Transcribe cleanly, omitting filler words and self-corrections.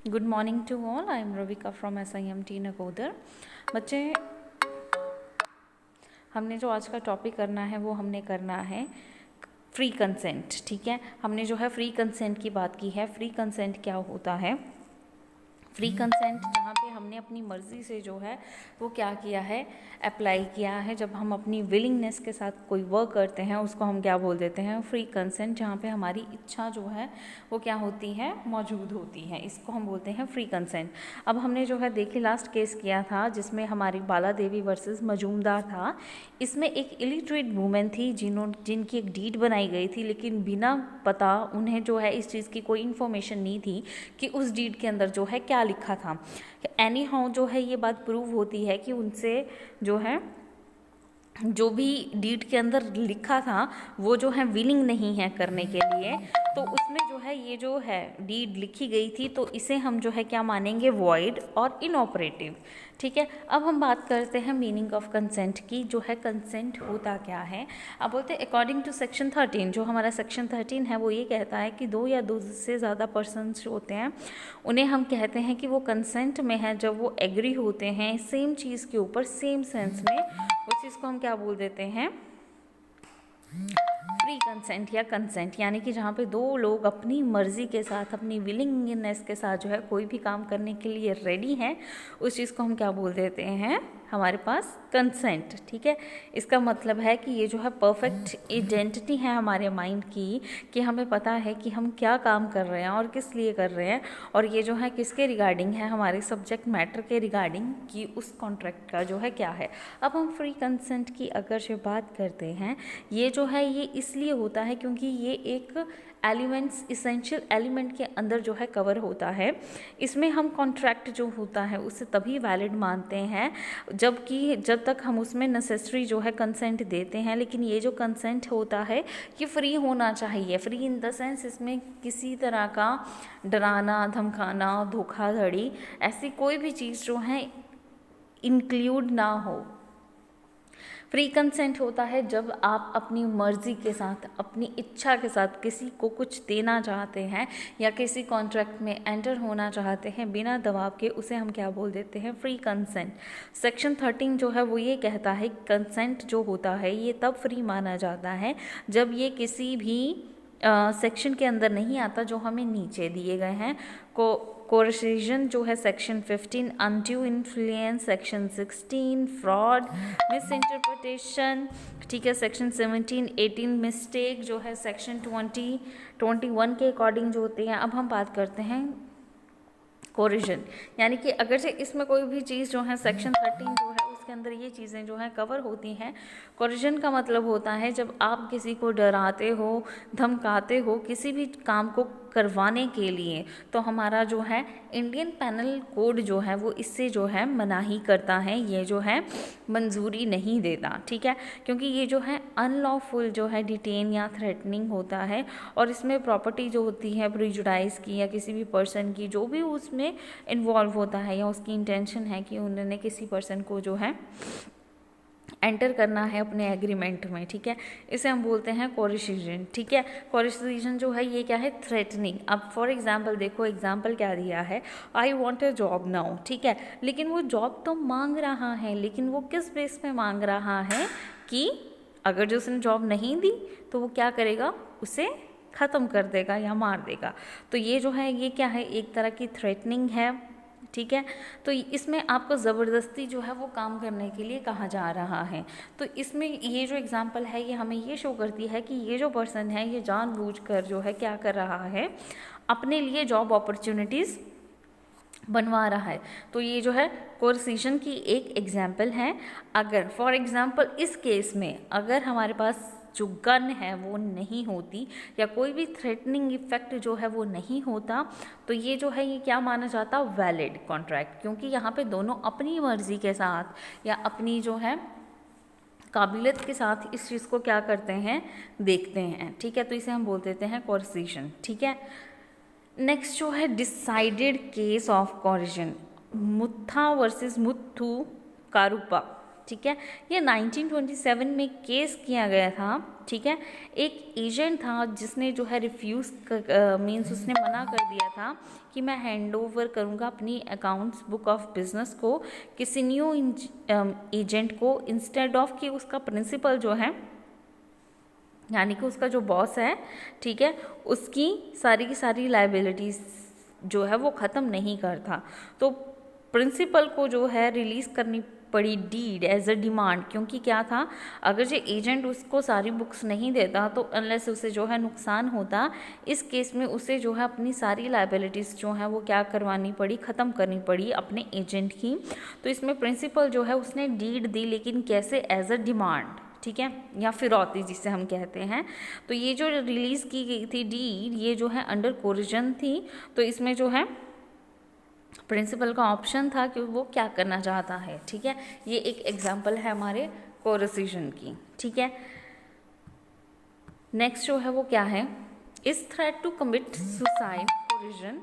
Good morning to all. I am Ravika from SIMT Nakodar. बच्चे, हमने जो आज का टॉपिक करना है वो हमने करना है फ्री कंसेंट। ठीक है, हमने जो है फ्री कंसेंट की बात की है। फ्री कंसेंट क्या होता है? फ्री कंसेंट जहाँ पे हमने अपनी मर्ज़ी से जो है वो क्या किया है, अप्लाई किया है। जब हम अपनी विलिंगनेस के साथ कोई वर्क करते हैं उसको हम क्या बोल देते हैं, फ्री कंसेंट। जहाँ पे हमारी इच्छा जो है वो क्या होती है, मौजूद होती है, इसको हम बोलते हैं फ्री कंसेंट। अब हमने जो है देखिए लास्ट केस किया था जिसमें हमारी बाला देवी वर्सेस मजूमदार था। इसमें एक इलिटरेट वूमेन थी जिनकी एक डीड बनाई गई थी, लेकिन बिना पता उन्हें जो है इस चीज़ की कोई इन्फॉर्मेशन नहीं थी कि उस डीड के अंदर जो है क्या लिखा था। एनी हाउ जो है ये बात प्रूव होती है कि उनसे जो है जो भी डीड के अंदर लिखा था वो जो है विलिंग नहीं है करने के लिए। तो उसमें जो है ये जो है डीड लिखी गई थी तो इसे हम जो है क्या मानेंगे, वॉइड और इनऑपरेटिव। ठीक है, अब हम बात करते हैं मीनिंग ऑफ कंसेंट की। जो है कंसेंट होता क्या है? अब बोलते हैं अकॉर्डिंग टू सेक्शन 13, जो हमारा सेक्शन 13 है वो ये कहता है कि दो या दो से ज़्यादा पर्सन्स होते हैं उन्हें हम कहते हैं कि वो कंसेंट में है जब वो एग्री होते हैं सेम चीज़ के ऊपर सेम सेंस में। उस चीज़ को हम क्या बोल देते हैं, फ्री कंसेंट या कंसेंट। यानी कि जहाँ पे दो लोग अपनी मर्जी के साथ, अपनी विलिंगनेस के साथ जो है कोई भी काम करने के लिए रेडी हैं, उस चीज़ को हम क्या बोल देते हैं, हमारे पास कंसेंट। ठीक है, इसका मतलब है कि ये जो है परफेक्ट आइडेंटिटी है हमारे माइंड की, कि हमें पता है कि हम क्या काम कर रहे हैं और किस लिए कर रहे हैं, और ये जो है किसके रिगार्डिंग है, हमारे सब्जेक्ट मैटर के रिगार्डिंग, कि उस कॉन्ट्रैक्ट का जो है क्या है। अब हम फ्री कंसेंट की अगर से बात करते हैं, ये जो है ये इसलिए होता है क्योंकि ये एक एलिमेंट्स, इसेंशियल एलिमेंट के अंदर जो है कवर होता है। इसमें हम कॉन्ट्रैक्ट जो होता है उसे तभी वैलिड मानते हैं जब तक हम उसमें नेसेसरी जो है कंसेंट देते हैं। लेकिन ये जो कंसेंट होता है ये फ्री होना चाहिए। फ्री इन द सेंस इसमें किसी तरह का डराना, धमकाना, धोखाधड़ी, ऐसी कोई भी चीज़ जो है इंक्लूड ना हो। फ्री कंसेंट होता है जब आप अपनी मर्जी के साथ, अपनी इच्छा के साथ किसी को कुछ देना चाहते हैं या किसी कॉन्ट्रैक्ट में एंटर होना चाहते हैं बिना दबाव के, उसे हम क्या बोल देते हैं, फ्री कंसेंट। सेक्शन 13 जो है वो ये कहता है कंसेंट जो होता है ये तब फ्री माना जाता है जब ये किसी भी सेक्शन के अंदर नहीं आता जो हमें नीचे दिए गए हैं। कोर्सिजन जो है section 15, undue influence section 16, fraud, miss interpretation, ठीक है, सेक्शन 17, 18 मिस्टेक जो है सेक्शन 20, 21 के अकॉर्डिंग जो होते हैं। अब हम बात करते हैं कोरिजन, यानी कि अगर से इसमें कोई भी चीज़ जो है सेक्शन 13 जो है उसके अंदर ये चीज़ें जो हैं कवर होती हैं। कोरिजन का मतलब होता है जब आप किसी को डराते हो, धमकाते हो किसी भी काम को करवाने के लिए, तो हमारा जो है इंडियन पैनल कोड जो है वो इससे जो है मनाही करता है, ये जो है मंजूरी नहीं देता। ठीक है, क्योंकि ये जो है अनलॉफुल जो है डिटेन या थ्रेटनिंग होता है, और इसमें प्रॉपर्टी जो होती है प्रिजुडाइज की या किसी भी पर्सन की जो भी उसमें इन्वॉल्व होता है या उसकी इंटेंशन है कि उन्होंने किसी पर्सन को जो है एंटर करना है अपने एग्रीमेंट में। ठीक है, इसे हम बोलते हैं कोरिसिजन। ठीक है, कोरिसिजन जो है ये क्या है, थ्रेटनिंग। अब फॉर एग्जांपल देखो, एग्जांपल क्या दिया है, I want a job now. ठीक है, लेकिन वो जॉब तो मांग रहा है, लेकिन वो किस बेस पे मांग रहा है कि अगर जो उसने जॉब नहीं दी तो वो क्या करेगा, उसे ख़त्म कर देगा या मार देगा। तो ये जो है ये क्या है, एक तरह की थ्रेटनिंग है। ठीक है, तो इसमें आपको ज़बरदस्ती जो है वो काम करने के लिए कहा जा रहा है। तो इसमें ये जो एग्जांपल है ये हमें ये शो करती है कि ये जो पर्सन है ये जानबूझकर जो है क्या कर रहा है, अपने लिए जॉब अपॉर्चुनिटीज़ बनवा रहा है। तो ये जो है कोर्सिजन की एक एग्जाम्पल है। अगर फॉर एग्जाम्पल इस केस में अगर हमारे पास जो गन है वो नहीं होती या कोई भी थ्रेटनिंग इफेक्ट जो है वो नहीं होता, तो ये जो है ये क्या माना जाता, वैलिड कॉन्ट्रैक्ट, क्योंकि यहाँ पे दोनों अपनी मर्जी के साथ या अपनी जो है काबिलियत के साथ इस चीज़ को क्या करते हैं, देखते हैं। ठीक है, तो इसे हम बोल देते हैं कोर्सिजन। ठीक है, नेक्स्ट जो है डिसाइडेड केस ऑफ कोरिजन, मुत्था वर्सेस मुत्थू कारुप्पा। ठीक है। ये 1927 में केस किया गया था, ठीक है। एक एजेंट था जिसने जो है रिफ्यूज़ मीन्स उसने मना कर दिया था कि मैं हैंड ओवर करूँगा अपनी अकाउंट्स बुक ऑफ बिजनेस को किसी न्यू एजेंट को, इंस्टेड ऑफ कि उसका प्रिंसिपल जो है यानी कि उसका जो बॉस है, ठीक है, उसकी सारी की सारी लाइबिलिटीज़ जो है वो ख़त्म नहीं करता। तो प्रिंसिपल को जो है रिलीज़ करनी पड़ी डीड एज अ डिमांड, क्योंकि क्या था, अगर जो एजेंट उसको सारी बुक्स नहीं देता तो अनलेस उसे जो है नुकसान होता, इस केस में उसे जो है अपनी सारी लाइबिलिटीज़ जो है वो क्या करवानी पड़ी, ख़त्म करनी पड़ी अपने एजेंट की। तो इसमें प्रिंसिपल जो है उसने डीड दी, लेकिन कैसे, एज अ डिमांड, ठीक है, या फिरौती जिसे हम कहते हैं। तो ये जो रिलीज़ की गई थी डीड, ये जो है अंडर कोरिजन थी। तो इसमें जो है प्रिंसिपल का ऑप्शन था कि वो क्या करना चाहता है, ठीक है। ये एक एग्जाम्पल है हमारे कोरिजन की, ठीक है। नेक्स्ट जो है वो क्या है, is threat to commit suicide corrosion